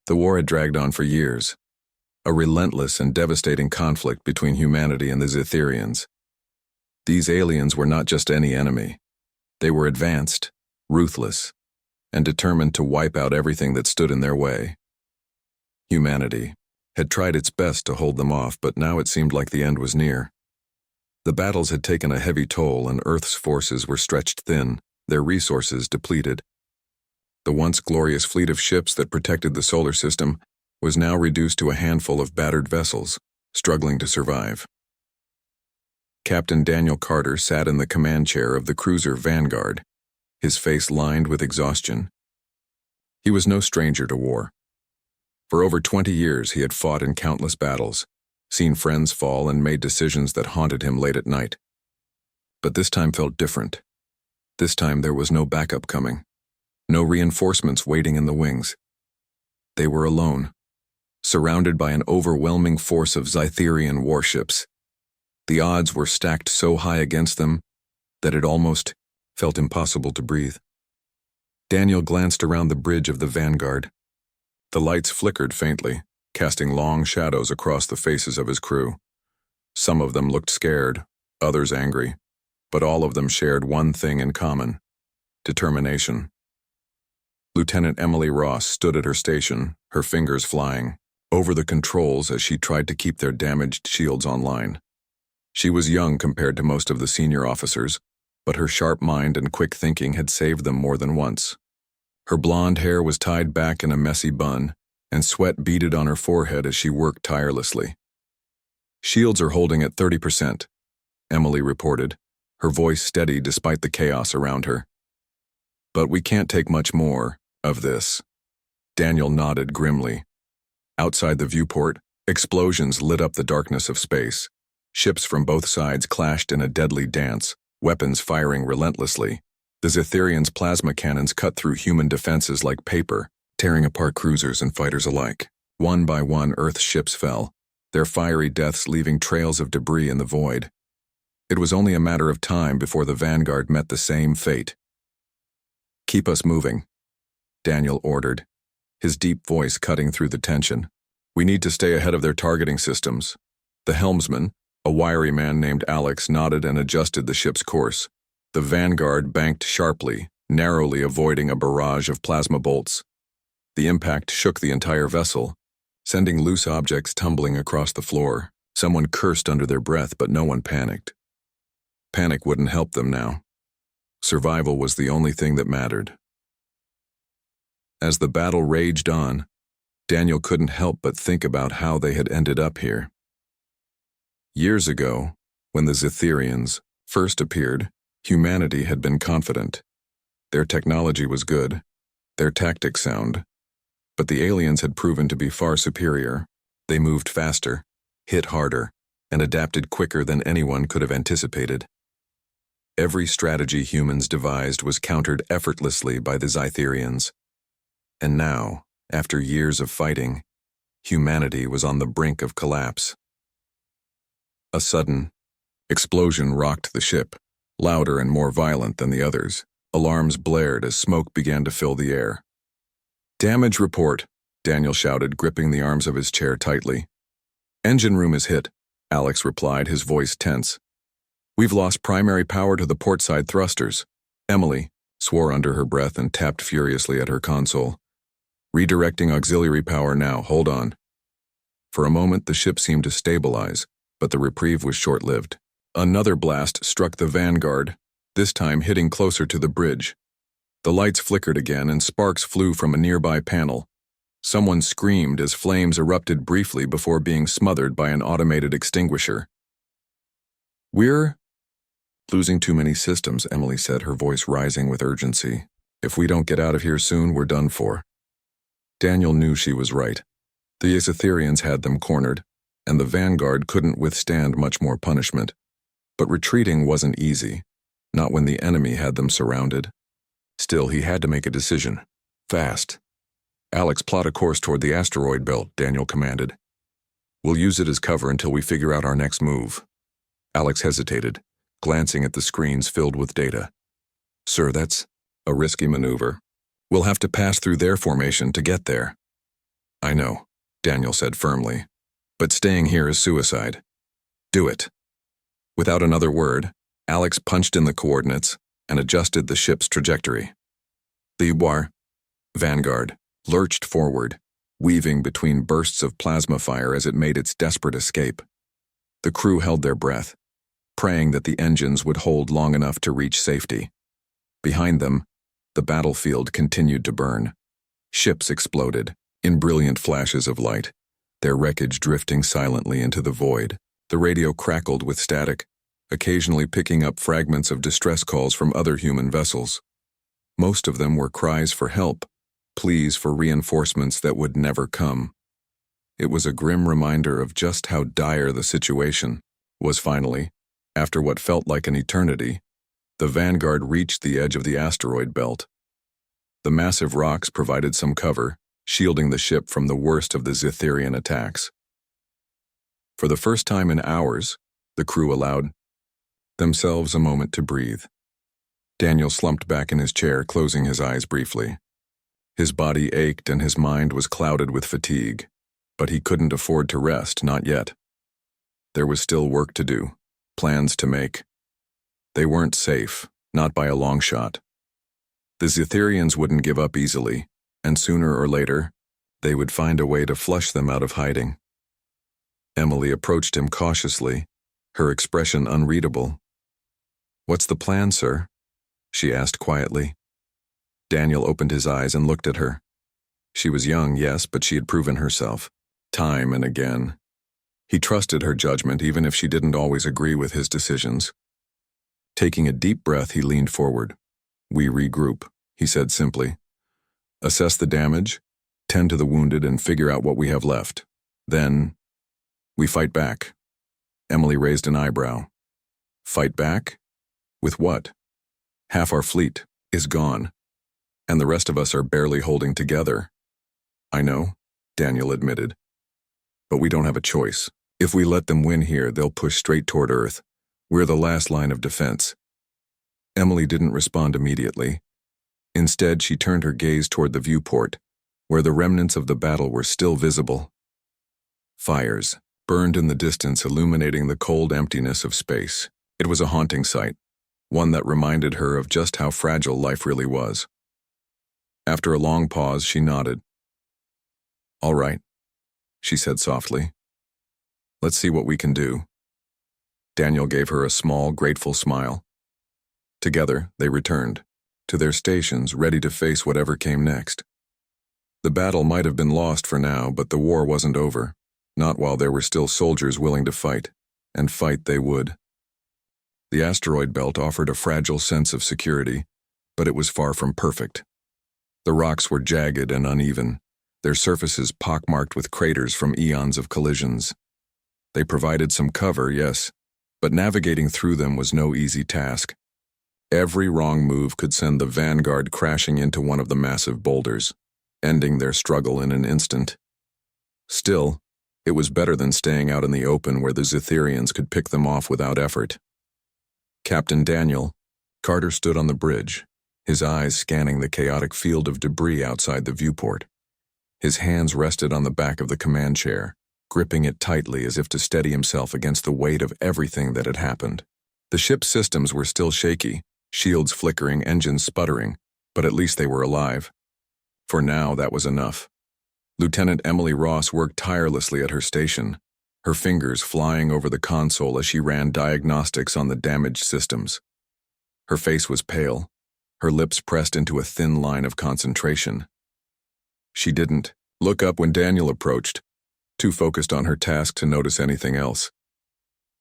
The war had dragged on for years, a relentless and devastating conflict between humanity and the Zetherians. These aliens were not just any enemy. They were advanced, ruthless, and determined to wipe out everything that stood in their way. Humanity had tried its best to hold them off, but now it seemed like the end was near. The battles had taken a heavy toll, and Earth's forces were stretched thin, their resources depleted. The once glorious fleet of ships that protected the solar system was now reduced to a handful of battered vessels, struggling to survive. Captain Daniel Carter sat in the command chair of the cruiser Vanguard, his face lined with exhaustion. He was no stranger to war. For over 20 years he had fought in countless battles, seen friends fall, and made decisions that haunted him late at night. But this time felt different. This time there was no backup coming, no reinforcements waiting in the wings. They were alone, surrounded by an overwhelming force of Zetherian warships. The odds were stacked so high against them that it almost felt impossible to breathe. Daniel glanced around the bridge of the Vanguard. The lights flickered faintly, casting long shadows across the faces of his crew. Some of them looked scared, others angry, but all of them shared one thing in common: determination. Lieutenant Emily Ross stood at her station, her fingers flying over the controls as she tried to keep their damaged shields online. She was young compared to most of the senior officers, but her sharp mind and quick thinking had saved them more than once. Her blonde hair was tied back in a messy bun, and sweat beaded on her forehead as she worked tirelessly. "Shields are holding at 30%, Emily reported, her voice steady despite the chaos around her. "But we can't take much more of this." Daniel nodded grimly. Outside the viewport, explosions lit up the darkness of space. Ships from both sides clashed in a deadly dance, weapons firing relentlessly. The Zetherians' plasma cannons cut through human defenses like paper, tearing apart cruisers and fighters alike. One by one, Earth's ships fell, their fiery deaths leaving trails of debris in the void. It was only a matter of time before the Vanguard met the same fate. "Keep us moving," Daniel ordered, his deep voice cutting through the tension. "We need to stay ahead of their targeting systems." The helmsman, a wiry man named Alex, nodded and adjusted the ship's course. The Vanguard banked sharply, narrowly avoiding a barrage of plasma bolts. The impact shook the entire vessel, sending loose objects tumbling across the floor. Someone cursed under their breath, but no one panicked. Panic wouldn't help them now. Survival was the only thing that mattered. As the battle raged on, Daniel couldn't help but think about how they had ended up here. Years ago, when the Zetherians first appeared, humanity had been confident. Their technology was good, their tactics sound, but the aliens had proven to be far superior. They moved faster, hit harder, and adapted quicker than anyone could have anticipated. Every strategy humans devised was countered effortlessly by the Zetherians. And now, after years of fighting, humanity was on the brink of collapse. A sudden explosion rocked the ship, louder and more violent than the others. Alarms blared as smoke began to fill the air. "Damage report," Daniel shouted, gripping the arms of his chair tightly. "Engine room is hit," Alex replied, his voice tense. "We've lost primary power to the portside thrusters." Emily swore under her breath and tapped furiously at her console. "Redirecting auxiliary power now, hold on." For a moment the ship seemed to stabilize, but the reprieve was short-lived. Another blast struck the Vanguard, this time hitting closer to the bridge. The lights flickered again and sparks flew from a nearby panel. Someone screamed as flames erupted briefly before being smothered by an automated extinguisher. "We're losing too many systems," Emily said, her voice rising with urgency. "If we don't get out of here soon, we're done for." Daniel knew she was right. The Zetherians had them cornered, and the Vanguard couldn't withstand much more punishment. But retreating wasn't easy, not when the enemy had them surrounded. Still, he had to make a decision. Fast. "Alex, plot a course toward the asteroid belt," Daniel commanded. "We'll use it as cover until we figure out our next move." Alex hesitated, glancing at the screens filled with data. "Sir, that's a risky maneuver. We'll have to pass through their formation to get there." I know, Daniel said firmly. But staying here is suicide. Do it. Without another word, Alex punched in the coordinates and adjusted the ship's trajectory. The War, Vanguard, lurched forward, weaving between bursts of plasma fire as it made its desperate escape. The crew held their breath, praying that the engines would hold long enough to reach safety. Behind them, the battlefield continued to burn. Ships exploded, in brilliant flashes of light, their wreckage drifting silently into the void. The radio crackled with static, occasionally picking up fragments of distress calls from other human vessels. Most of them were cries for help, pleas for reinforcements that would never come. It was a grim reminder of just how dire the situation was. Finally, after what felt like an eternity, the Vanguard reached the edge of the asteroid belt. The massive rocks provided some cover, shielding the ship from the worst of the Zitherian attacks. For the first time in hours, the crew allowed themselves a moment to breathe. Daniel slumped back in his chair, closing his eyes briefly. His body ached and his mind was clouded with fatigue, but he couldn't afford to rest, not yet. There was still work to do, plans to make. They weren't safe, not by a long shot. The Zitherians wouldn't give up easily, and sooner or later, they would find a way to flush them out of hiding. Emily approached him cautiously, her expression unreadable. "What's the plan, sir?" she asked quietly. Daniel opened his eyes and looked at her. She was young, yes, but she had proven herself, time and again. He trusted her judgment even if she didn't always agree with his decisions. Taking a deep breath, he leaned forward. "We regroup," he said simply. "Assess the damage, tend to the wounded, and figure out what we have left. Then, we fight back." Emily raised an eyebrow. "Fight back? With what? Half our fleet is gone, and the rest of us are barely holding together." "I know," Daniel admitted. "But we don't have a choice. If we let them win here, they'll push straight toward Earth. We're the last line of defense." Emily didn't respond immediately. Instead, she turned her gaze toward the viewport, where the remnants of the battle were still visible. Fires burned in the distance, illuminating the cold emptiness of space. It was a haunting sight, one that reminded her of just how fragile life really was. After a long pause, she nodded. "All right," she said softly. "Let's see what we can do." Daniel gave her a small, grateful smile. Together, they returned to their stations, ready to face whatever came next. The battle might have been lost for now, but the war wasn't over. Not while there were still soldiers willing to fight, and fight they would. The asteroid belt offered a fragile sense of security, but it was far from perfect. The rocks were jagged and uneven, their surfaces pockmarked with craters from eons of collisions. They provided some cover, yes, but navigating through them was no easy task. Every wrong move could send the Vanguard crashing into one of the massive boulders, ending their struggle in an instant. Still, it was better than staying out in the open where the Zitherians could pick them off without effort. Captain Daniel, Carter stood on the bridge, his eyes scanning the chaotic field of debris outside the viewport. His hands rested on the back of the command chair, gripping it tightly as if to steady himself against the weight of everything that had happened. The ship's systems were still shaky, shields flickering, engines sputtering, but at least they were alive. For now, that was enough. Lieutenant Emily Ross worked tirelessly at her station, her fingers flying over the console as she ran diagnostics on the damaged systems. Her face was pale, her lips pressed into a thin line of concentration. She didn't look up when Daniel approached, too focused on her task to notice anything else.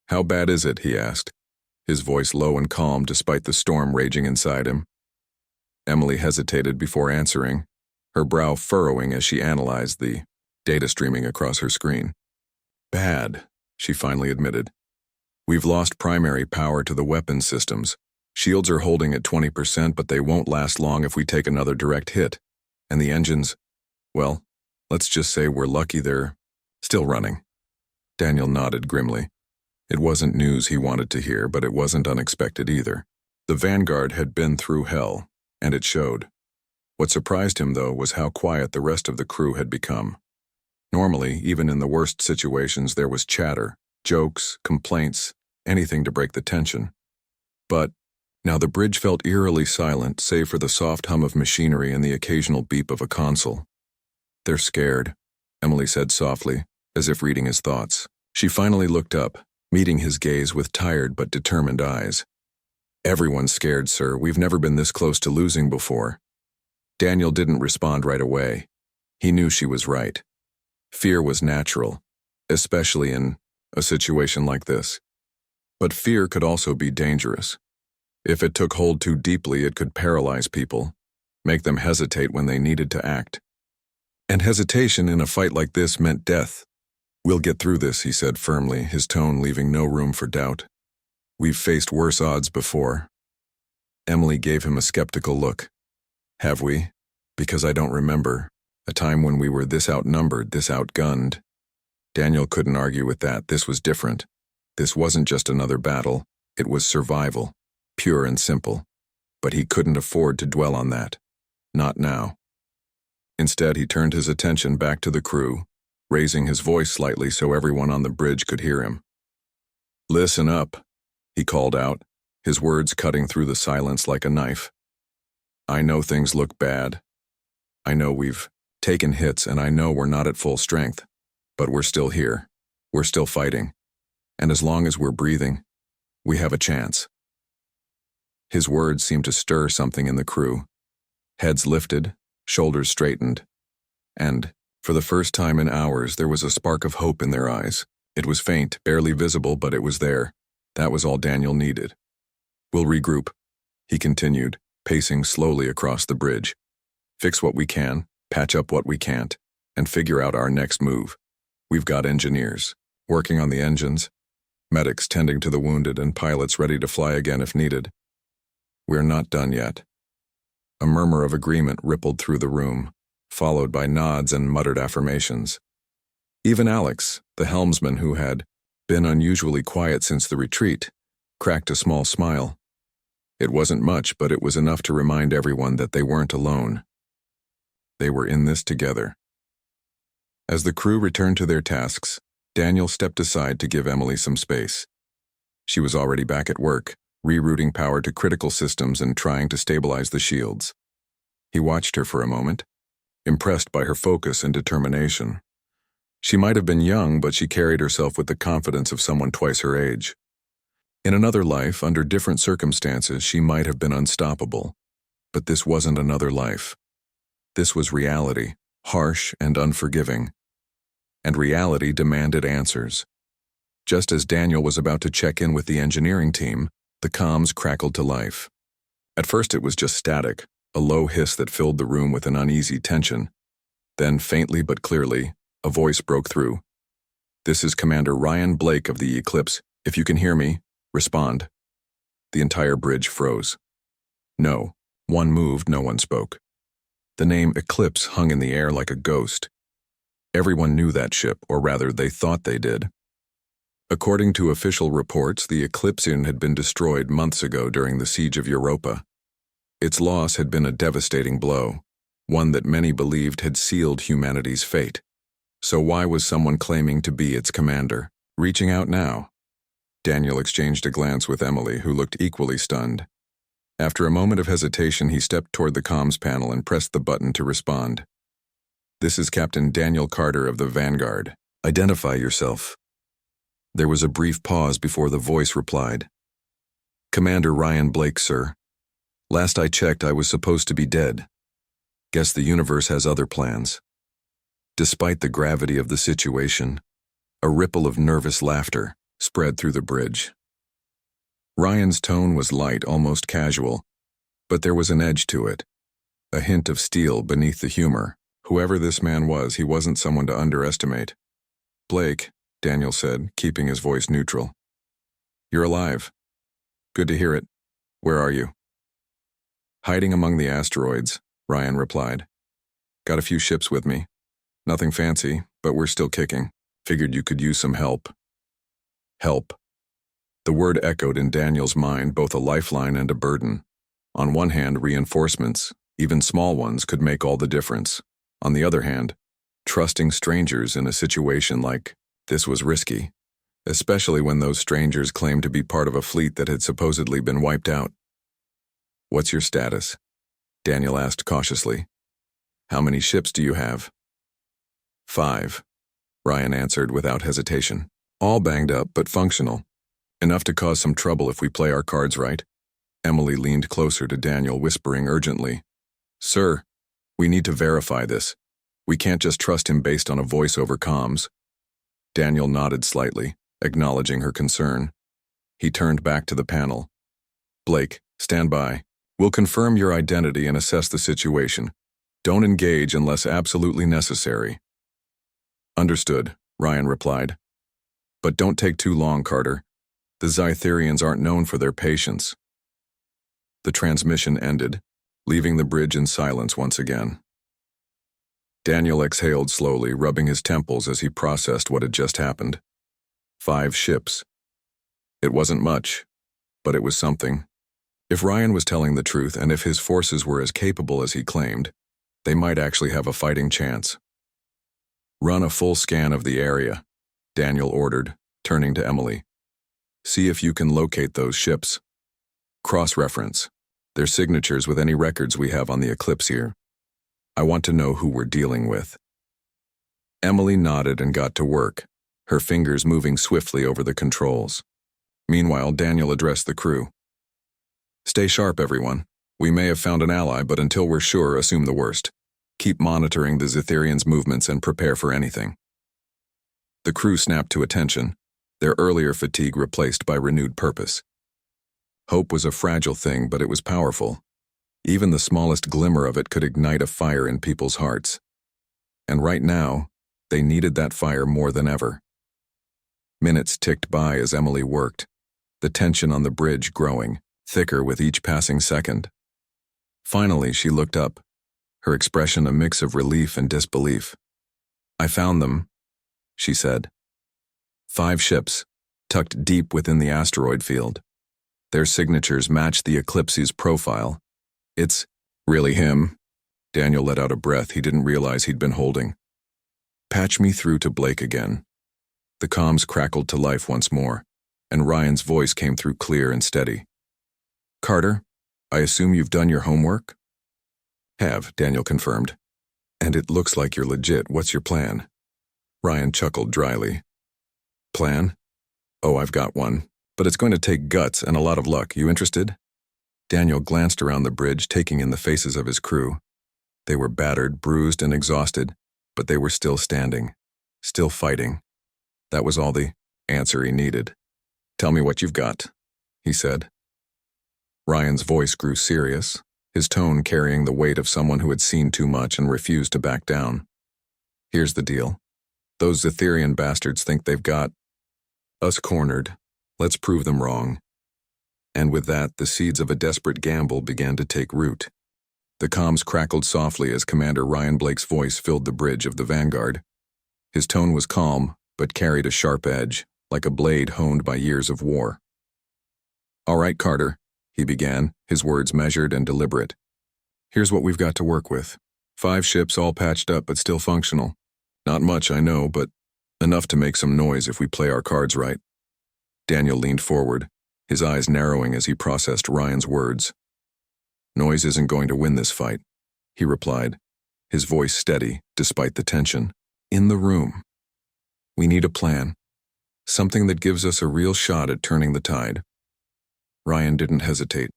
"How bad is it?" he asked, his voice low and calm despite the storm raging inside him. Emily hesitated before answering, her brow furrowing as she analyzed the data streaming across her screen. "Bad," she finally admitted. "We've lost primary power to the weapon systems. Shields are holding at 20%, but they won't last long if we take another direct hit. And the engines, well, let's just say we're lucky they're still running." Daniel nodded grimly. It wasn't news he wanted to hear, but it wasn't unexpected either. The Vanguard had been through hell, and it showed. What surprised him, though, was how quiet the rest of the crew had become. Normally, even in the worst situations, there was chatter, jokes, complaints, anything to break the tension. But now the bridge felt eerily silent, save for the soft hum of machinery and the occasional beep of a console. "They're scared," Emily said softly, as if reading his thoughts. She finally looked up, meeting his gaze with tired but determined eyes. "Everyone's scared, sir. We've never been this close to losing before." Daniel didn't respond right away. He knew she was right. Fear was natural, especially in a situation like this. But fear could also be dangerous. If it took hold too deeply, it could paralyze people, make them hesitate when they needed to act. And hesitation in a fight like this meant death. "We'll get through this," he said firmly, his tone leaving no room for doubt. "We've faced worse odds before." Emily gave him a skeptical look. "Have we? Because I don't remember a time when we were this outnumbered, this outgunned." Daniel couldn't argue with that. This was different. This wasn't just another battle. It was survival, pure and simple. But he couldn't afford to dwell on that. Not now. Instead, he turned his attention back to the crew, raising his voice slightly so everyone on the bridge could hear him. "Listen up," he called out, his words cutting through the silence like a knife. "I know things look bad. I know we've taken hits, and I know we're not at full strength. But we're still here. We're still fighting. And as long as we're breathing, we have a chance." His words seemed to stir something in the crew. Heads lifted, shoulders straightened, and, for the first time in hours, there was a spark of hope in their eyes. It was faint, barely visible, but it was there. That was all Daniel needed. "We'll regroup," he continued, pacing slowly across the bridge. "Fix what we can, patch up what we can't, and figure out our next move. We've got engineers working on the engines, medics tending to the wounded, and pilots ready to fly again if needed. We're not done yet." A murmur of agreement rippled through the room, followed by nods and muttered affirmations. Even Alex, the helmsman who had been unusually quiet since the retreat, cracked a small smile. It wasn't much, but it was enough to remind everyone that they weren't alone. They were in this together. As the crew returned to their tasks, Daniel stepped aside to give Emily some space. She was already back at work, rerouting power to critical systems and trying to stabilize the shields. He watched her for a moment, impressed by her focus and determination. She might have been young, but she carried herself with the confidence of someone twice her age. In another life, under different circumstances, she might have been unstoppable. But this wasn't another life. This was reality, harsh and unforgiving. And reality demanded answers. Just as Daniel was about to check in with the engineering team, the comms crackled to life. At first it was just static, a low hiss that filled the room with an uneasy tension. Then, faintly but clearly, a voice broke through. "This is Commander Ryan Blake of the Eclipse. If you can hear me, respond." The entire bridge froze. No, one moved, no one spoke. The name Eclipse hung in the air like a ghost. Everyone knew that ship, or rather, they thought they did. According to official reports, the Eclipsean had been destroyed months ago during the siege of Europa. Its loss had been a devastating blow, one that many believed had sealed humanity's fate. So why was someone claiming to be its commander, reaching out now? Daniel exchanged a glance with Emily, who looked equally stunned. After a moment of hesitation, he stepped toward the comms panel and pressed the button to respond. "This is Captain Daniel Carter of the Vanguard. Identify yourself." There was a brief pause before the voice replied. "Commander Ryan Blake, sir. Last I checked, I was supposed to be dead. Guess the universe has other plans." Despite the gravity of the situation, a ripple of nervous laughter spread through the bridge. Ryan's tone was light, almost casual, but there was an edge to it, a hint of steel beneath the humor. Whoever this man was, he wasn't someone to underestimate. "Blake," Daniel said, keeping his voice neutral. "You're alive. Good to hear it. Where are you?" "Hiding among the asteroids," Ryan replied. "Got a few ships with me. Nothing fancy, but we're still kicking. Figured you could use some help." Help. The word echoed in Daniel's mind, both a lifeline and a burden. On one hand, reinforcements, even small ones, could make all the difference. On the other hand, Trusting strangers in a situation like this was risky, especially when those strangers claimed to be part of a fleet that had supposedly been wiped out. "What's your status?" Daniel asked cautiously. "How many ships do you have?" "5," Ryan answered without hesitation. "All banged up but functional. Enough to cause some trouble if we play our cards right." Emily leaned closer to Daniel, whispering urgently, "Sir, we need to verify this. We can't just trust him based on a voice over comms." Daniel nodded slightly, acknowledging her concern. He turned back to the panel. "Blake, stand by. We'll confirm your identity and assess the situation. Don't engage unless absolutely necessary." "Understood," Ryan replied. "But don't take too long, Carter. The Zytherians aren't known for their patience." The transmission ended, leaving the bridge in silence once again. Daniel exhaled slowly, rubbing his temples as he processed what had just happened. 5 ships. It wasn't much, but it was something. If Ryan was telling the truth, and if his forces were as capable as he claimed, they might actually have a fighting chance. "Run a full scan of the area," Daniel ordered, turning to Emily. "See if you can locate those ships. Cross-reference their signatures with any records we have on the eclipse here. I want to know who we're dealing with." Emily nodded and got to work, her fingers moving swiftly over the controls. Meanwhile, Daniel addressed the crew. "Stay sharp, everyone. We may have found an ally, but until we're sure, assume the worst. Keep monitoring the Zytherians' movements and prepare for anything." The crew snapped to attention, their earlier fatigue replaced by renewed purpose. Hope was a fragile thing, but it was powerful. Even the smallest glimmer of it could ignite a fire in people's hearts. And right now, they needed that fire more than ever. Minutes ticked by as Emily worked, the tension on the bridge growing, thicker with each passing second. Finally, she looked up, her expression a mix of relief and disbelief. "I found them," she said. 5 ships, tucked deep within the asteroid field. Their signatures match the Eclipse's profile. "It's really him." Daniel let out a breath he didn't realize he'd been holding. "Patch me through to Blake again." The comms crackled to life once more, and Ryan's voice came through clear and steady. "Carter, I assume you've done your homework?" "Have," Daniel confirmed. "And it looks like you're legit. What's your plan?" Ryan chuckled dryly. "Plan? Oh, I've got one. But it's going to take guts and a lot of luck. You interested?" Daniel glanced around the bridge, taking in the faces of his crew. They were battered, bruised, and exhausted, but they were still standing, still fighting. That was all the answer he needed. "Tell me what you've got," he said. Ryan's voice grew serious, his tone carrying the weight of someone who had seen too much and refused to back down. "Here's the deal. Those Zytherian bastards think they've got us cornered. Let's prove them wrong." And with that, the seeds of a desperate gamble began to take root. The comms crackled softly as Commander Ryan Blake's voice filled the bridge of the Vanguard. His tone was calm, but carried a sharp edge, like a blade honed by years of war. "All right, Carter," he began, his words measured and deliberate. "Here's what we've got to work with. 5 ships all patched up but still functional. Not much, I know, but enough to make some noise if we play our cards right." Daniel leaned forward, his eyes narrowing as he processed Ryan's words. "Noise isn't going to win this fight," he replied, his voice steady despite the tension. "In the room. We need a plan, something that gives us a real shot at turning the tide." Ryan didn't hesitate.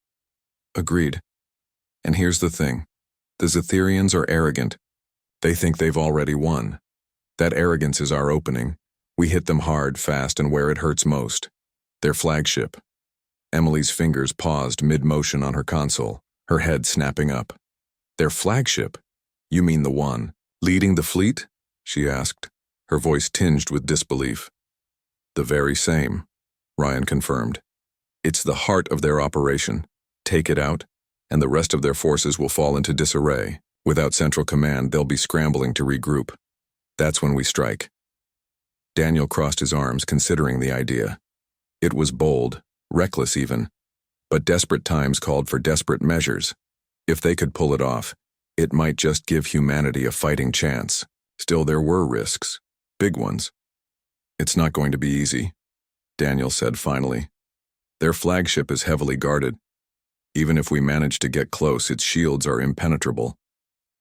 "Agreed. And here's the thing. The Zytherians are arrogant. They think they've already won. That arrogance is our opening. We hit them hard, fast, and where it hurts most. Their flagship." Emily's fingers paused mid-motion on her console, her head snapping up. "Their flagship? You mean the one leading the fleet?" she asked, her voice tinged with disbelief. "The very same," Ryan confirmed. "It's the heart of their operation. Take it out, and the rest of their forces will fall into disarray. Without central command, they'll be scrambling to regroup. That's when we strike." Daniel crossed his arms, considering the idea. It was bold, reckless even, but desperate times called for desperate measures. If they could pull it off, it might just give humanity a fighting chance. Still, there were risks. Big ones. It's not going to be easy, Daniel said finally. Their flagship is heavily guarded. Even if we manage to get close, its shields are impenetrable.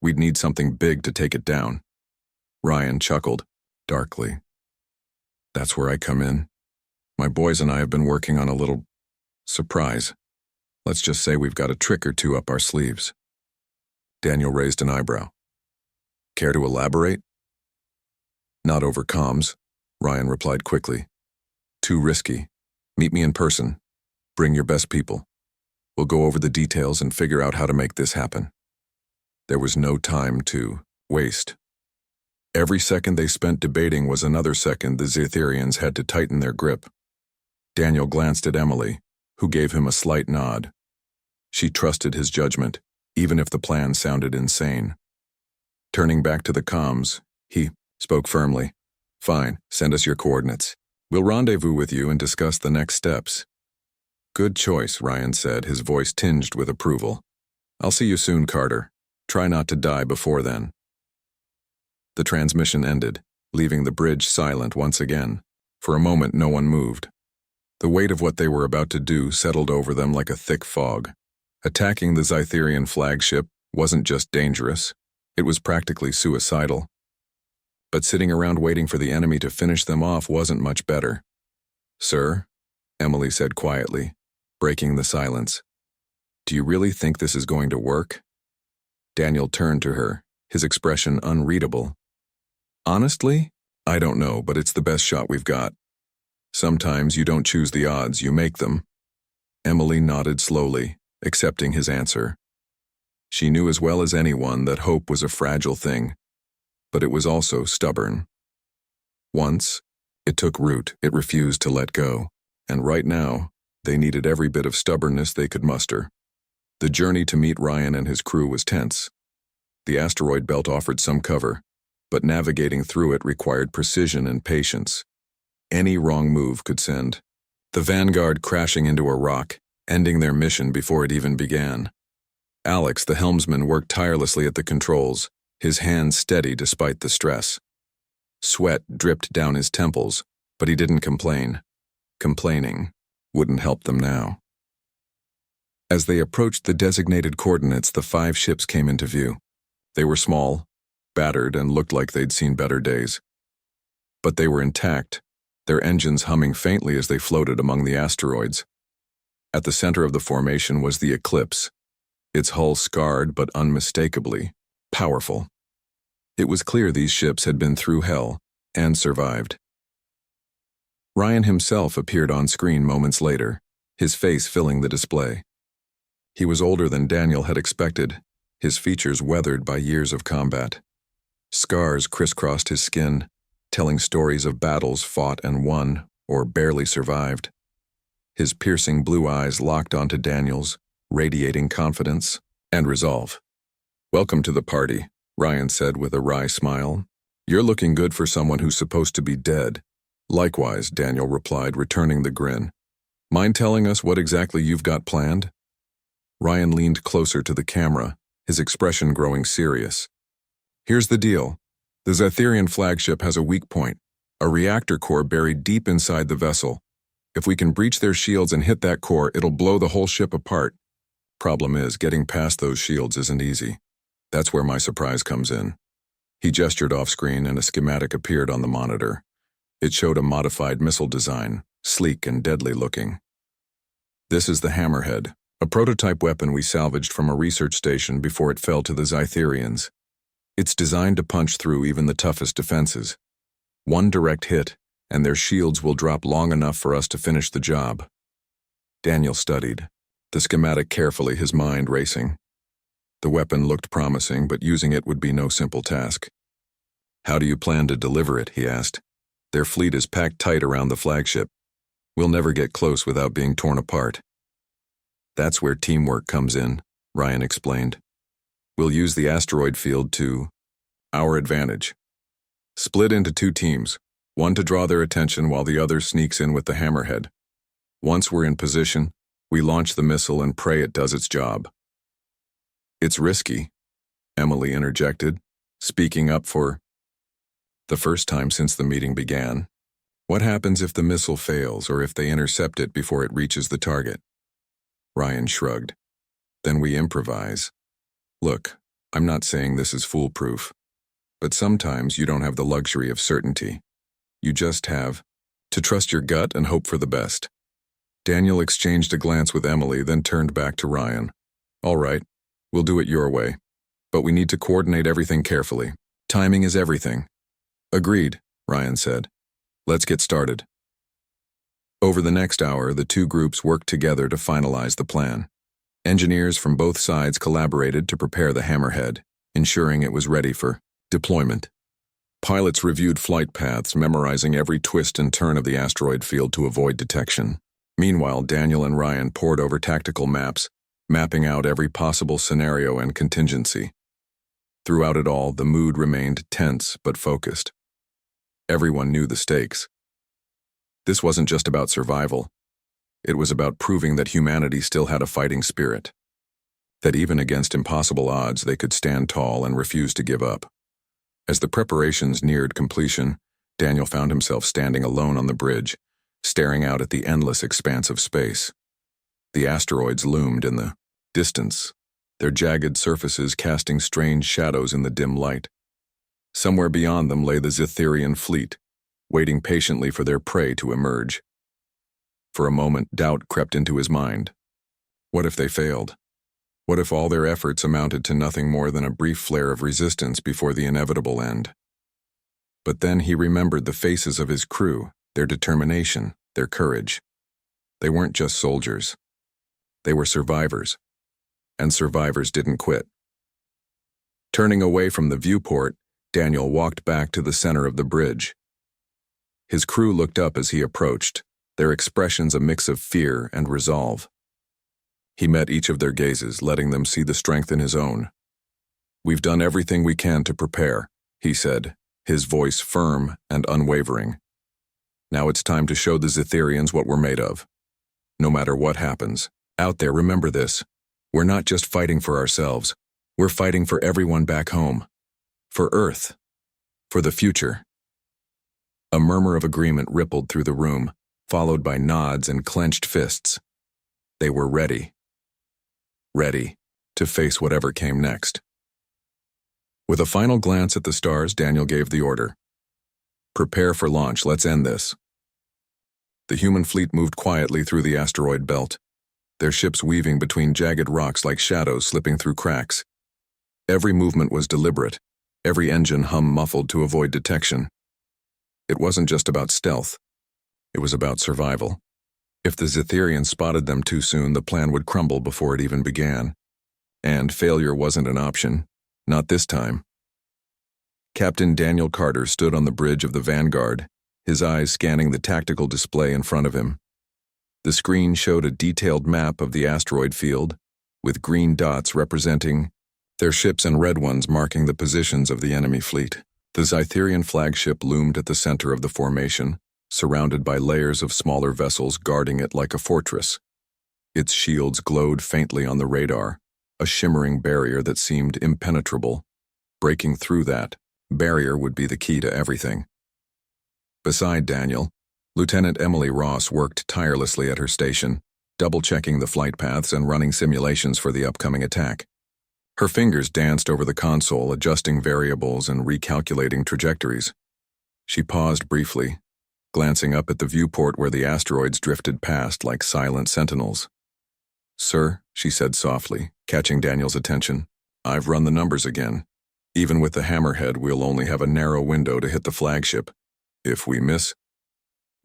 We'd need something big to take it down. Ryan chuckled, darkly. That's where I come in. My boys and I have been working on a little surprise. Let's just say we've got a trick or two up our sleeves. Daniel raised an eyebrow. Care to elaborate? Not over comms, Ryan replied quickly. Too risky. Meet me in person. Bring your best people. We'll go over the details and figure out how to make this happen. There was no time to waste. Every second they spent debating was another second the Zetherians had to tighten their grip. Daniel glanced at Emily, who gave him a slight nod. She trusted his judgment, even if the plan sounded insane. Turning back to the comms, he spoke firmly. Fine, send us your coordinates. We'll rendezvous with you and discuss the next steps. Good choice, Ryan said, his voice tinged with approval. I'll see you soon, Carter. Try not to die before then. The transmission ended, leaving the bridge silent once again. For a moment, no one moved. The weight of what they were about to do settled over them like a thick fog. Attacking the Zytherian flagship wasn't just dangerous, it was practically suicidal. But sitting around waiting for the enemy to finish them off wasn't much better. Sir, Emily said quietly, breaking the silence. Do you really think this is going to work? Daniel turned to her, his expression unreadable. Honestly, I don't know, but it's the best shot we've got. Sometimes you don't choose the odds, you make them. Emily nodded slowly, accepting his answer. She knew as well as anyone that hope was a fragile thing, but it was also stubborn. Once, it took root, it refused to let go, and right now, they needed every bit of stubbornness they could muster. The journey to meet Ryan and his crew was tense. The asteroid belt offered some cover, but navigating through it required precision and patience. Any wrong move could send the Vanguard crashing into a rock, ending their mission before it even began. Alex, the helmsman, worked tirelessly at the controls, his hands steady despite the stress. Sweat dripped down his temples, but he didn't complain. Complaining wouldn't help them now. As they approached the designated coordinates, the 5 ships came into view. They were small, battered, and looked like they'd seen better days. But they were intact, their engines humming faintly as they floated among the asteroids. At the center of the formation was the Eclipse, its hull scarred but unmistakably powerful. It was clear these ships had been through hell and survived. Ryan himself appeared on screen moments later, his face filling the display. He was older than Daniel had expected, his features weathered by years of combat. Scars crisscrossed his skin, telling stories of battles fought and won, or barely survived. His piercing blue eyes locked onto Daniel's, radiating confidence and resolve. Welcome to the party, Ryan said with a wry smile. You're looking good for someone who's supposed to be dead. Likewise, Daniel replied, returning the grin. Mind telling us what exactly you've got planned? Ryan leaned closer to the camera, his expression growing serious. Here's the deal. The Zetherian flagship has a weak point, a reactor core buried deep inside the vessel. If we can breach their shields and hit that core, it'll blow the whole ship apart. Problem is, getting past those shields isn't easy. That's where my surprise comes in. He gestured off-screen and a schematic appeared on the monitor. It showed a modified missile design, sleek and deadly looking. This is the Hammerhead, a prototype weapon we salvaged from a research station before it fell to the Zytherians. It's designed to punch through even the toughest defenses. One direct hit, and their shields will drop long enough for us to finish the job. Daniel studied, the schematic carefully, his mind racing. The weapon looked promising, but using it would be no simple task. How do you plan to deliver it, he asked. Their fleet is packed tight around the flagship. We'll never get close without being torn apart. That's where teamwork comes in, Ryan explained. We'll use the asteroid field to our advantage. Split into 2 teams, one to draw their attention while the other sneaks in with the Hammerhead. Once we're in position, we launch the missile and pray it does its job. It's risky, Emily interjected, speaking up for The first time since the meeting began. What happens if the missile fails or if they intercept it before it reaches the target? Ryan shrugged. Then we improvise. Look, I'm not saying this is foolproof, but sometimes you don't have the luxury of certainty. You just have to trust your gut and hope for the best. Daniel exchanged a glance with Emily, then turned back to Ryan. All right, we'll do it your way, but we need to coordinate everything carefully. Timing is everything. Agreed, Ryan said. Let's get started. Over the next hour, the two groups worked together to finalize the plan. Engineers from both sides collaborated to prepare the Hammerhead, ensuring it was ready for deployment. Pilots reviewed flight paths, memorizing every twist and turn of the asteroid field to avoid detection. Meanwhile, Daniel and Ryan pored over tactical maps, mapping out every possible scenario and contingency. Throughout it all, the mood remained tense but focused. Everyone knew the stakes. This wasn't just about survival. It was about proving that humanity still had a fighting spirit. That even against impossible odds, they could stand tall and refuse to give up. As the preparations neared completion, Daniel found himself standing alone on the bridge, staring out at the endless expanse of space. The asteroids loomed in the distance, their jagged surfaces casting strange shadows in the dim light. Somewhere beyond them lay the Zetherian fleet, waiting patiently for their prey to emerge. For a moment, doubt crept into his mind. What if they failed? What if all their efforts amounted to nothing more than a brief flare of resistance before the inevitable end? But then he remembered the faces of his crew, their determination, their courage. They weren't just soldiers. They were survivors. And survivors didn't quit. Turning away from the viewport, Daniel walked back to the center of the bridge. His crew looked up as he approached, their expressions a mix of fear and resolve. He met each of their gazes, letting them see the strength in his own. "We've done everything we can to prepare," he said, his voice firm and unwavering. "Now it's time to show the Zetherians what we're made of. No matter what happens, out there, remember this. We're not just fighting for ourselves. We're fighting for everyone back home. For Earth. For the future." A murmur of agreement rippled through the room, followed by nods and clenched fists. They were ready. Ready to face whatever came next. With a final glance at the stars, Daniel gave the order. "Prepare for launch, let's end this." The human fleet moved quietly through the asteroid belt, their ships weaving between jagged rocks like shadows slipping through cracks. Every movement was deliberate, every engine hum muffled to avoid detection. It wasn't just about stealth. It was about survival. If the Zetherians spotted them too soon, the plan would crumble before it even began. And failure wasn't an option. Not this time. Captain Daniel Carter stood on the bridge of the Vanguard, his eyes scanning the tactical display in front of him. The screen showed a detailed map of the asteroid field, with green dots representing their ships and red ones marking the positions of the enemy fleet. The Zetherian flagship loomed at the center of the formation, surrounded by layers of smaller vessels guarding it like a fortress. Its shields glowed faintly on the radar, a shimmering barrier that seemed impenetrable. Breaking through that barrier would be the key to everything. Beside Daniel, Lieutenant Emily Ross worked tirelessly at her station, double-checking the flight paths and running simulations for the upcoming attack. Her fingers danced over the console, adjusting variables and recalculating trajectories. She paused briefly, glancing up at the viewport where the asteroids drifted past like silent sentinels. "Sir," she said softly, catching Daniel's attention, "I've run the numbers again. Even with the Hammerhead, we'll only have a narrow window to hit the flagship. If we miss,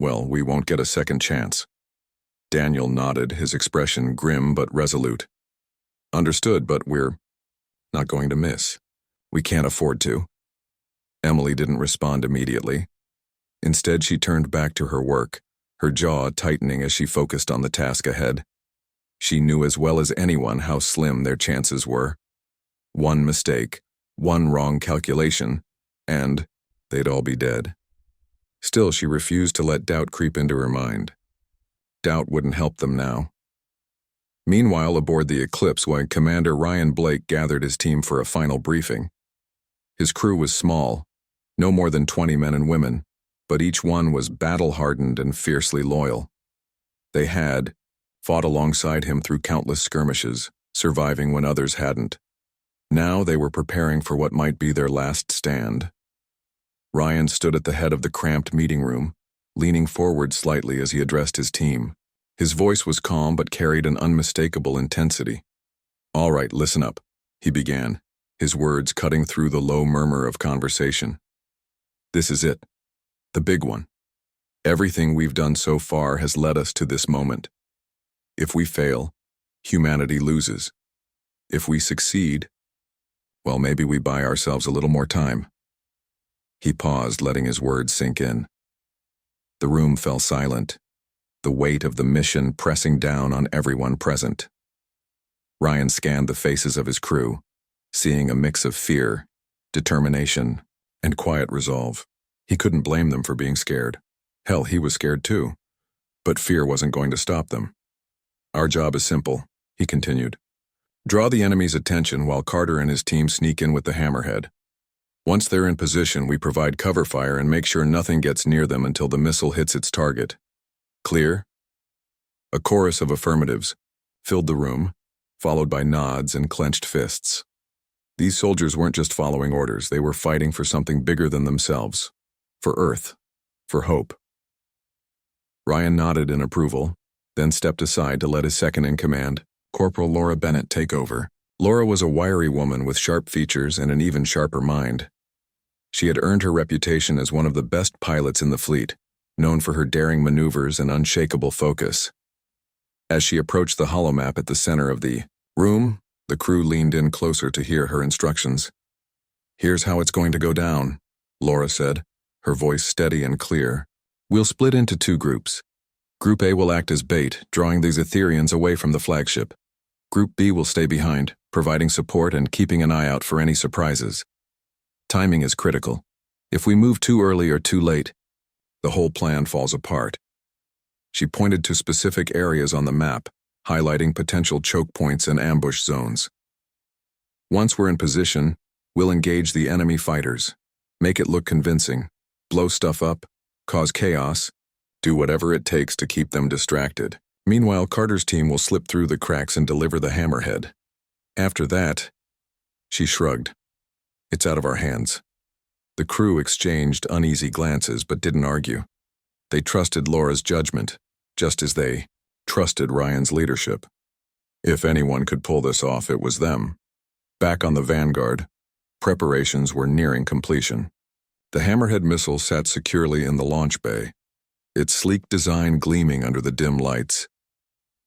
well, we won't get a second chance." Daniel nodded, his expression grim but resolute. "Understood, but we're not going to miss. We can't afford to." Emily didn't respond immediately. Instead, she turned back to her work, her jaw tightening as she focused on the task ahead. She knew as well as anyone how slim their chances were. One mistake, one wrong calculation, and they'd all be dead. Still, she refused to let doubt creep into her mind. Doubt wouldn't help them now. Meanwhile, aboard the Eclipse, when Commander Ryan Blake gathered his team for a final briefing. His crew was small, No more than 20 men and women, but each one was battle-hardened and fiercely loyal. They had fought alongside him through countless skirmishes, surviving when others hadn't. Now they were preparing for what might be their last stand. Ryan stood at the head of the cramped meeting room, leaning forward slightly as he addressed his team. His voice was calm but carried an unmistakable intensity. "All right, listen up," he began, his words cutting through the low murmur of conversation. "This is it. The big one. Everything we've done so far has led us to this moment. If we fail, humanity loses. If we succeed, well, maybe we buy ourselves a little more time." He paused, letting his words sink in. The room fell silent, the weight of the mission pressing down on everyone present. Ryan scanned the faces of his crew, seeing a mix of fear, determination, and quiet resolve. He couldn't blame them for being scared. Hell, he was scared too. But fear wasn't going to stop them. "Our job is simple," he continued. "Draw the enemy's attention while Carter and his team sneak in with the hammerhead. Once they're in position, we provide cover fire and make sure nothing gets near them until the missile hits its target. Clear?" A chorus of affirmatives filled the room, followed by nods and clenched fists. These soldiers weren't just following orders, they were fighting for something bigger than themselves. For Earth. For hope. Ryan nodded in approval, then stepped aside to let his second-in-command, Corporal Laura Bennett, take over. Laura was a wiry woman with sharp features and an even sharper mind. She had earned her reputation as one of the best pilots in the fleet, known for her daring maneuvers and unshakable focus. As she approached the holomap at the center of the room, the crew leaned in closer to hear her instructions. "Here's how it's going to go down," Laura said, her voice steady and clear. "We'll split into two groups. Group A will act as bait, drawing these Etherians away from the flagship. Group B will stay behind, providing support and keeping an eye out for any surprises. Timing is critical. If we move too early or too late, the whole plan falls apart." She pointed to specific areas on the map, highlighting potential choke points and ambush zones. "Once we're in position, we'll engage the enemy fighters. Make it look convincing. Blow stuff up, cause chaos, do whatever it takes to keep them distracted. Meanwhile, Carter's team will slip through the cracks and deliver the hammerhead. After that," she shrugged, "it's out of our hands." The crew exchanged uneasy glances but didn't argue. They trusted Laura's judgment, just as they trusted Ryan's leadership. If anyone could pull this off, it was them. Back on the Vanguard, preparations were nearing completion. The Hammerhead missile sat securely in the launch bay, its sleek design gleaming under the dim lights.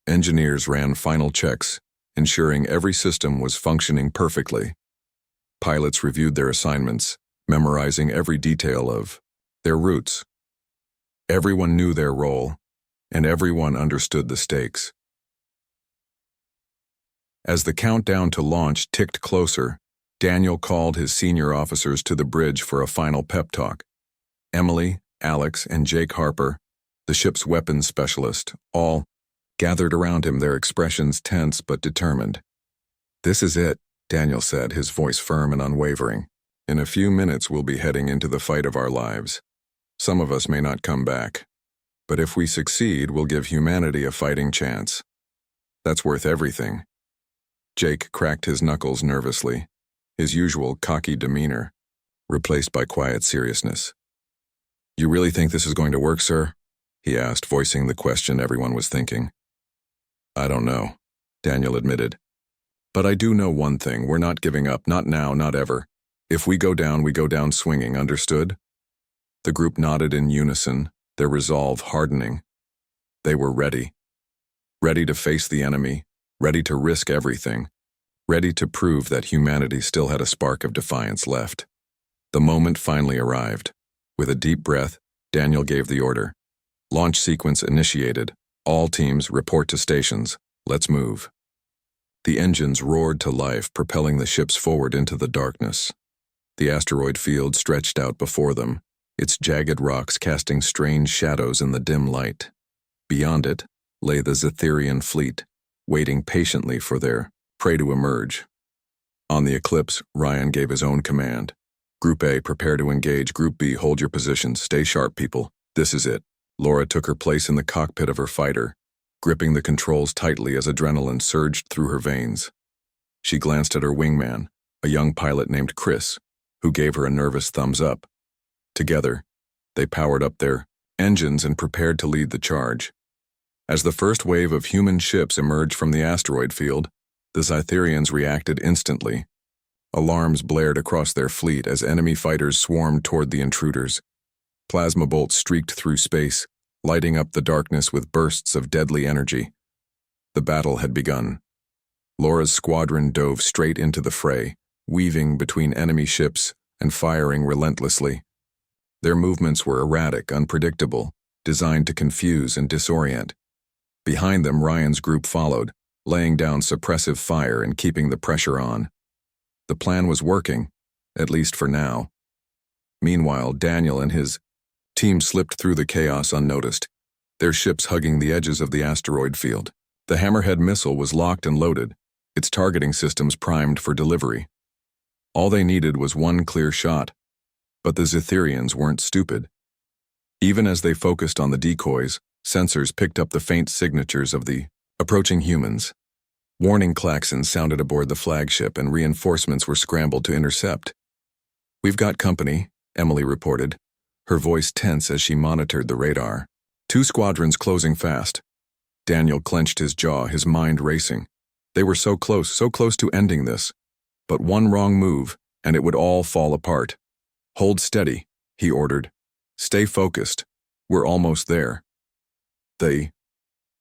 Engineers ran final checks, ensuring every system was functioning perfectly. Pilots reviewed their assignments, memorizing every detail of their routes. Everyone knew their role, and everyone understood the stakes. As the countdown to launch ticked closer, Daniel called his senior officers to the bridge for a final pep talk. Emily, Alex, and Jake Harper, the ship's weapons specialist, all gathered around him, their expressions tense but determined. "This is it," Daniel said, his voice firm and unwavering. "In a few minutes we'll be heading into the fight of our lives. Some of us may not come back. But if we succeed, we'll give humanity a fighting chance. That's worth everything." Jake cracked his knuckles nervously, his usual cocky demeanor replaced by quiet seriousness. "You really think this is going to work, sir?" he asked, voicing the question everyone was thinking. "I don't know," Daniel admitted. "But I do know one thing, we're not giving up, not now, not ever. If we go down swinging, understood?" The group nodded in unison, their resolve hardening. They were ready. Ready to face the enemy, ready to risk everything, ready to prove that humanity still had a spark of defiance left. The moment finally arrived. With a deep breath, Daniel gave the order. "Launch sequence initiated. All teams report to stations. Let's move." The engines roared to life, propelling the ships forward into the darkness. The asteroid field stretched out before them, its jagged rocks casting strange shadows in the dim light. Beyond it lay the Zetherian fleet, waiting patiently for their prey to emerge. On the Eclipse, Ryan gave his own command. Group A, prepare to engage. Group B, hold your positions. Stay sharp, people. This is it. Laura took her place in the cockpit of her fighter, gripping the controls tightly as adrenaline surged through her veins. She glanced at her wingman, a young pilot named Chris, who gave her a nervous thumbs up. Together, they powered up their engines and prepared to lead the charge. As the first wave of human ships emerged from the asteroid field, the Cytherians reacted instantly. Alarms blared across their fleet as enemy fighters swarmed toward the intruders. Plasma bolts streaked through space, lighting up the darkness with bursts of deadly energy. The battle had begun. Laura's squadron dove straight into the fray, weaving between enemy ships and firing relentlessly. Their movements were erratic, unpredictable, designed to confuse and disorient. Behind them, Ryan's group followed, laying down suppressive fire and keeping the pressure on. The plan was working, at least for now. Meanwhile, Daniel and his team slipped through the chaos unnoticed, their ships hugging the edges of the asteroid field. The Hammerhead missile was locked and loaded, its targeting systems primed for delivery. All they needed was one clear shot, but the Cytherians weren't stupid. Even as they focused on the decoys, sensors picked up the faint signatures of the approaching humans. Warning klaxons sounded aboard the flagship and reinforcements were scrambled to intercept. "We've got company," Emily reported, her voice tense as she monitored the radar. "Two squadrons closing fast." Daniel clenched his jaw, his mind racing. They were so close to ending this. But one wrong move, and it would all fall apart. "Hold steady," he ordered. "Stay focused. We're almost there." The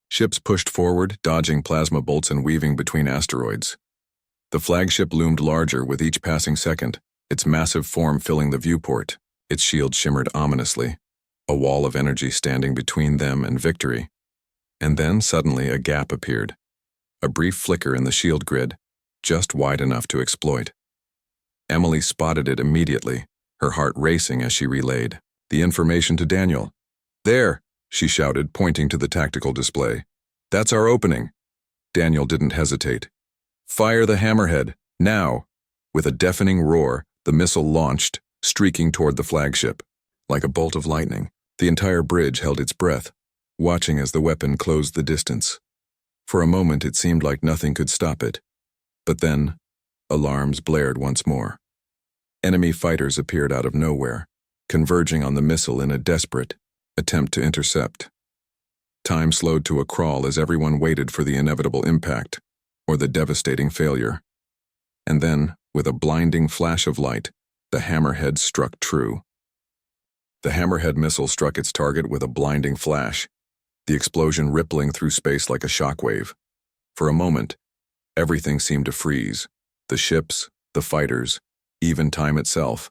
ships pushed forward, dodging plasma bolts and weaving between asteroids. The flagship loomed larger with each passing second, its massive form filling the viewport. Its shield shimmered ominously, a wall of energy standing between them and victory. And then suddenly a gap appeared, a brief flicker in the shield grid, just wide enough to exploit. Emily spotted it immediately, her heart racing as she relayed the information to Daniel. "There," she shouted, pointing to the tactical display. "That's our opening." Daniel didn't hesitate. "Fire the Hammerhead, now!" With a deafening roar, the missile launched, streaking toward the flagship. Like a bolt of lightning, the entire bridge held its breath, watching as the weapon closed the distance. For a moment it seemed like nothing could stop it. But then, alarms blared once more. Enemy fighters appeared out of nowhere, converging on the missile in a desperate attempt to intercept. Time slowed to a crawl as everyone waited for the inevitable impact, or the devastating failure. And then, with a blinding flash of light, the Hammerhead struck true. The Hammerhead missile struck its target with a blinding flash, the explosion rippling through space like a shockwave. For a moment, everything seemed to freeze, the ships, the fighters, even time itself,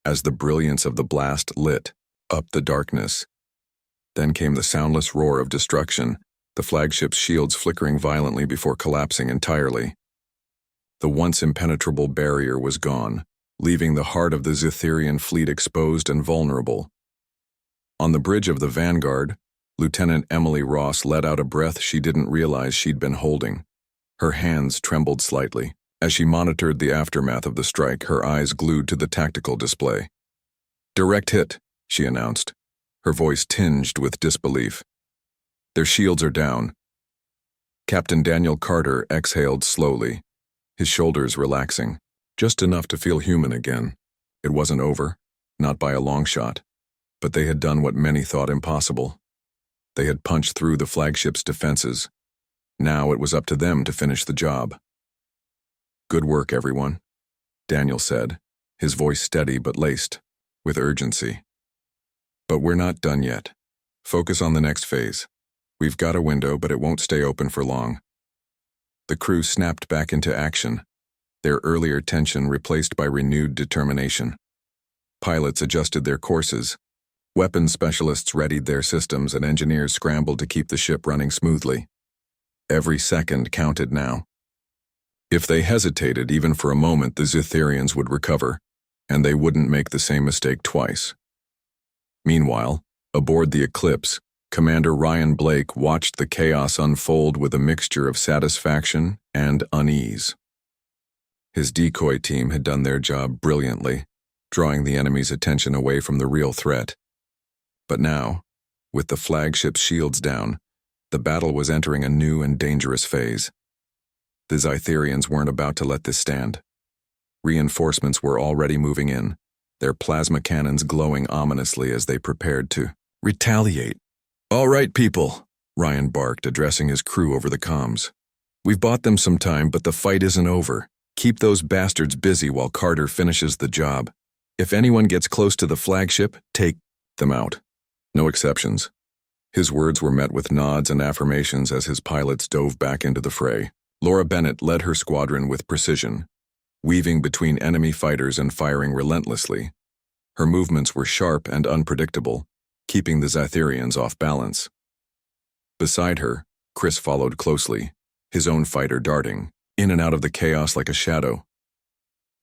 as the brilliance of the blast lit up the darkness. Then came the soundless roar of destruction, the flagship's shields flickering violently before collapsing entirely. The once impenetrable barrier was gone, leaving the heart of the Cytherian fleet exposed and vulnerable. On the bridge of the Vanguard, Lieutenant Emily Ross let out a breath she didn't realize she'd been holding. Her hands trembled slightly. As she monitored the aftermath of the strike, her eyes glued to the tactical display. "Direct hit," she announced, her voice tinged with disbelief. "Their shields are down." Captain Daniel Carter exhaled slowly, his shoulders relaxing, just enough to feel human again. It wasn't over, not by a long shot, but they had done what many thought impossible. They had punched through the flagship's defenses. Now it was up to them to finish the job. "Good work, everyone," Daniel said, his voice steady but laced with urgency. "But we're not done yet. Focus on the next phase. We've got a window, but it won't stay open for long." The crew snapped back into action, their earlier tension replaced by renewed determination. Pilots adjusted their courses, weapons specialists readied their systems, and engineers scrambled to keep the ship running smoothly. Every second counted now. If they hesitated even for a moment, the Cytherians would recover, and they wouldn't make the same mistake twice. Meanwhile, aboard the Eclipse, Commander Ryan Blake watched the chaos unfold with a mixture of satisfaction and unease. His decoy team had done their job brilliantly, drawing the enemy's attention away from the real threat. But now, with the flagship's shields down, the battle was entering a new and dangerous phase. The Zytherians weren't about to let this stand. Reinforcements were already moving in, their plasma cannons glowing ominously as they prepared to retaliate. "All right, people," Ryan barked, addressing his crew over the comms. "We've bought them some time, but the fight isn't over. Keep those bastards busy while Carter finishes the job. If anyone gets close to the flagship, take them out. No exceptions." His words were met with nods and affirmations as his pilots dove back into the fray. Laura Bennett led her squadron with precision, weaving between enemy fighters and firing relentlessly. Her movements were sharp and unpredictable, keeping the Zytherians off balance. Beside her, Chris followed closely, his own fighter darting in and out of the chaos like a shadow.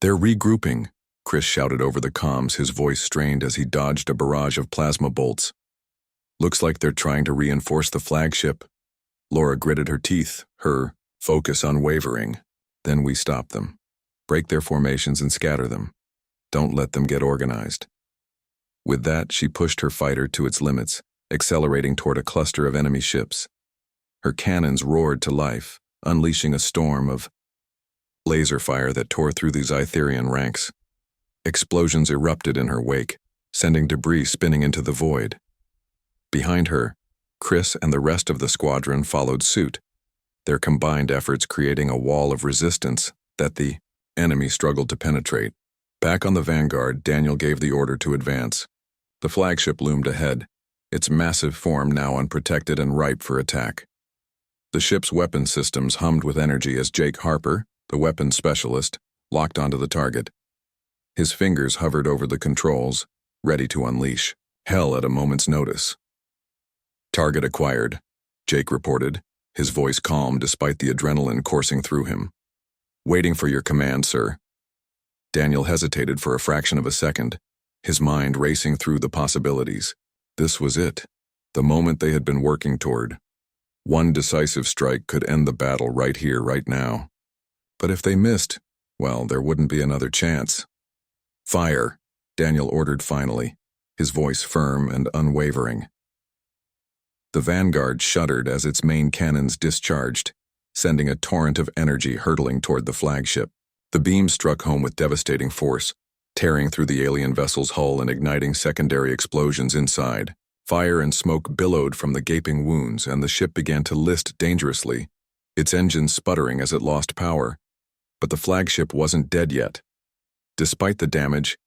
"They're regrouping," Chris shouted over the comms, his voice strained as he dodged a barrage of plasma bolts. "Looks like they're trying to reinforce the flagship." Laura gritted her teeth, her focus unwavering. "Then we stop them. Break their formations and scatter them. Don't let them get organized." With that, she pushed her fighter to its limits, accelerating toward a cluster of enemy ships. Her cannons roared to life, unleashing a storm of laser fire that tore through the Zytherian ranks. Explosions erupted in her wake, sending debris spinning into the void. Behind her, Chris and the rest of the squadron followed suit, their combined efforts creating a wall of resistance that the enemy struggled to penetrate. Back on the vanguard, Daniel gave the order to advance. The flagship loomed ahead, its massive form now unprotected and ripe for attack. The ship's weapon systems hummed with energy as Jake Harper, the weapons specialist, locked onto the target. His fingers hovered over the controls, ready to unleash hell at a moment's notice. "Target acquired," Jake reported, his voice calm despite the adrenaline coursing through him. "Waiting for your command, sir." Daniel hesitated for a fraction of a second, his mind racing through the possibilities. This was it, the moment they had been working toward. One decisive strike could end the battle right here, right now. But if they missed, well, there wouldn't be another chance. "Fire," Daniel ordered finally, his voice firm and unwavering. The vanguard shuddered as its main cannons discharged, sending a torrent of energy hurtling toward the flagship. The beams struck home with devastating force, tearing through the alien vessel's hull and igniting secondary explosions inside. Fire and smoke billowed from the gaping wounds, and the ship began to list dangerously, its engines sputtering as it lost power. But the flagship wasn't dead yet. Despite the damage,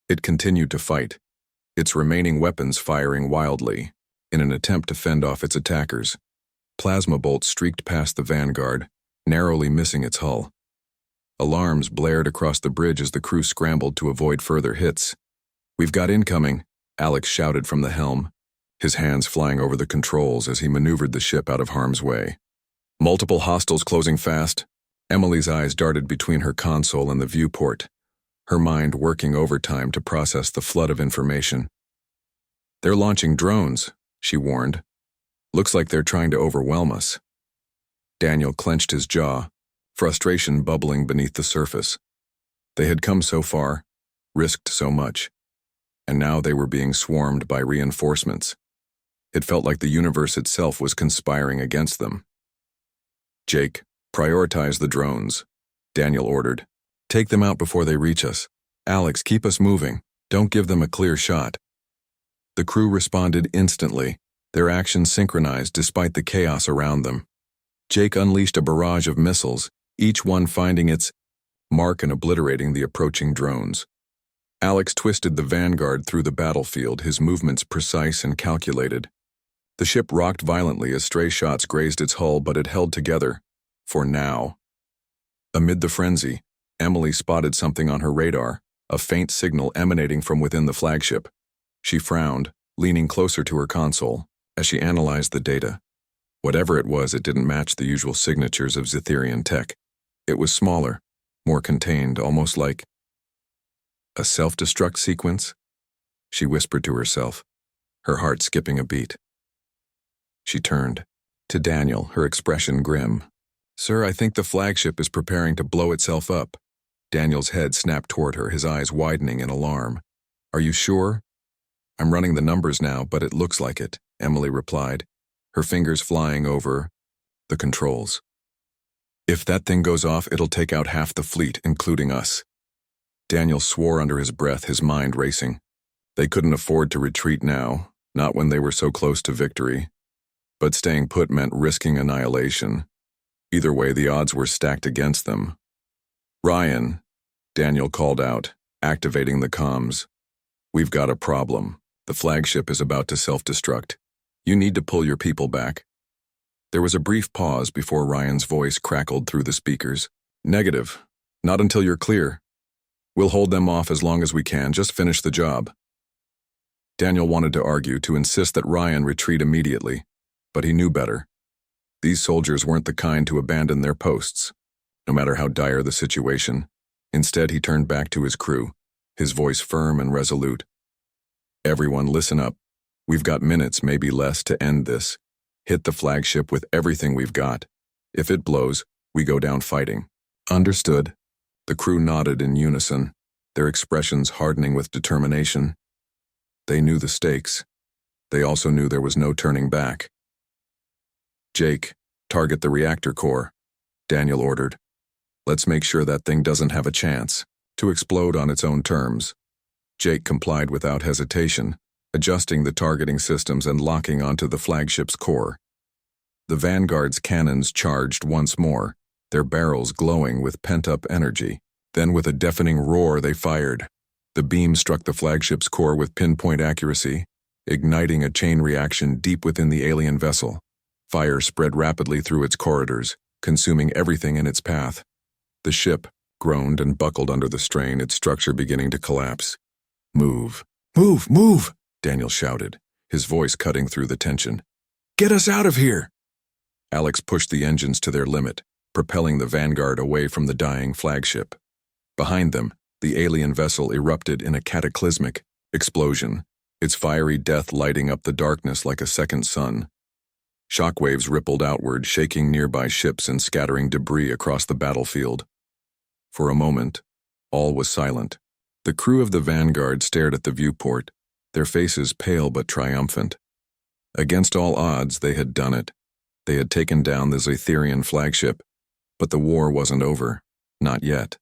it continued to fight, its remaining weapons firing wildly, in an attempt to fend off its attackers. Plasma bolts streaked past the vanguard, narrowly missing its hull. Alarms blared across the bridge as the crew scrambled to avoid further hits. "We've got incoming," Alex shouted from the helm, his hands flying over the controls as he maneuvered the ship out of harm's way. "Multiple hostiles closing fast." Emily's eyes darted between her console and the viewport, her mind working overtime to process the flood of information. "They're launching drones," she warned. "Looks like they're trying to overwhelm us." Daniel clenched his jaw, frustration bubbling beneath the surface. They had come so far, risked so much, and now they were being swarmed by reinforcements. It felt like the universe itself was conspiring against them. "Jake, prioritize the drones," Daniel ordered. "Take them out before they reach us. Alex, keep us moving. Don't give them a clear shot." The crew responded instantly, their actions synchronized despite the chaos around them. Jake unleashed a barrage of missiles, each one finding its mark and obliterating the approaching drones. Alex twisted the vanguard through the battlefield, his movements precise and calculated. The ship rocked violently as stray shots grazed its hull, but it held together. For now. Amid the frenzy, Emily spotted something on her radar, a faint signal emanating from within the flagship. She frowned, leaning closer to her console, as she analyzed the data. Whatever it was, it didn't match the usual signatures of Zytherian tech. It was smaller, more contained, almost like a self-destruct sequence, she whispered to herself, her heart skipping a beat. She turned to Daniel, her expression grim. "Sir, I think the flagship is preparing to blow itself up." Daniel's head snapped toward her, his eyes widening in alarm. Are you sure? I'm running the numbers now, but it looks like it, Emily replied, her fingers flying over the controls. If that thing goes off, it'll take out half the fleet, including us. Daniel swore under his breath, his mind racing. They couldn't afford to retreat now, not when they were so close to victory. But staying put meant risking annihilation. Either way, the odds were stacked against them. Ryan, Daniel called out, activating the comms. We've got a problem. The flagship is about to self-destruct. You need to pull your people back. There was a brief pause before Ryan's voice crackled through the speakers. Negative. Not until you're clear. We'll hold them off as long as we can. Just finish the job. Daniel wanted to argue, to insist that Ryan retreat immediately, but he knew better. These soldiers weren't the kind to abandon their posts, no matter how dire the situation. Instead, he turned back to his crew, his voice firm and resolute. Everyone, listen up. We've got minutes, maybe less, to end this. Hit the flagship with everything we've got. If it blows, we go down fighting. Understood. The crew nodded in unison, their expressions hardening with determination. They knew the stakes. They also knew there was no turning back. Jake, target the reactor core, Daniel ordered. Let's make sure that thing doesn't have a chance to explode on its own terms. Jake complied without hesitation, adjusting the targeting systems and locking onto the flagship's core. The Vanguard's cannons charged once more, their barrels glowing with pent-up energy. Then with a deafening roar they fired. The beam struck the flagship's core with pinpoint accuracy, igniting a chain reaction deep within the alien vessel. Fire spread rapidly through its corridors, consuming everything in its path. The ship groaned and buckled under the strain, its structure beginning to collapse. Move. Move! Move! Daniel shouted, his voice cutting through the tension. Get us out of here! Alex pushed the engines to their limit, propelling the Vanguard away from the dying flagship. Behind them, the alien vessel erupted in a cataclysmic explosion, its fiery death lighting up the darkness like a second sun. Shockwaves rippled outward, shaking nearby ships and scattering debris across the battlefield. For a moment, all was silent. The crew of the Vanguard stared at the viewport, their faces pale but triumphant. Against all odds, they had done it. They had taken down the Zetherian flagship, but the war wasn't over. Not yet.